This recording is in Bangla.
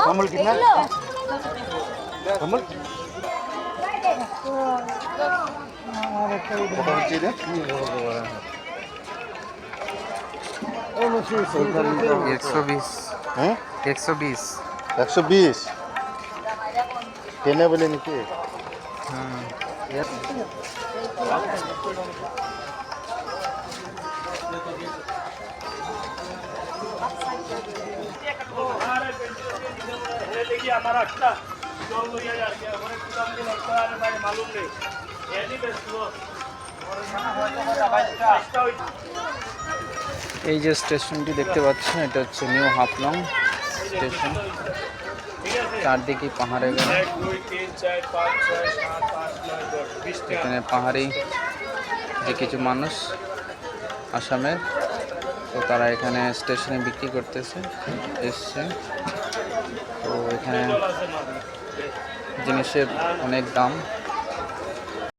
कमल कितना कमल एक सौ बीस 120 কেনে বলে নাকি এই যে স্টেশনটি দেখতে পাচ্ছেন এটা হচ্ছে নিউ হাফলং স্টেশন। চারদিকে পাহাড়ে গেল, এখানে পাহাড়ি যে কিছু মানুষ আসামের, তো তারা এখানে স্টেশনে বিক্রি করতেছে এসছে। তো এখানে জিনিসের অনেক দাম।